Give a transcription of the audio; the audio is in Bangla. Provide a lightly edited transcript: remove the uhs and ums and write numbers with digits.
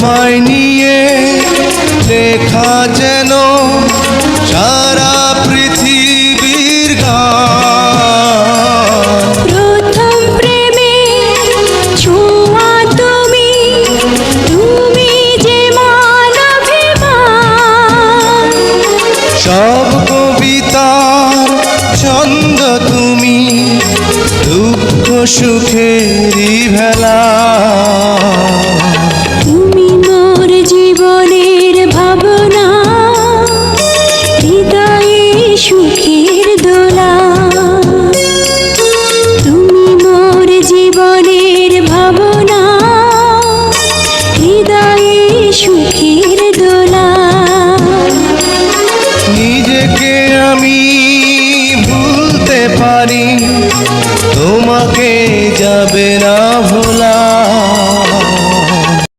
তোমায় নিয়ে লেখা যেন সারা পৃথিবীর গান। প্রথম প্রেমে ছোঁয়া তুমি, তুমি যে মানবিমান। সব কবিতার ছন্দ তুমি, দুঃখ সুখেরই ভেলা। তুমি মোর জীবনের ভাবনা, হৃদয়ে সুখের দোলা। তুমি মোর জীবনের ভাবনা, হৃদয়ে সুখের দোলা। নিজেকে আমি ভুলতে পারি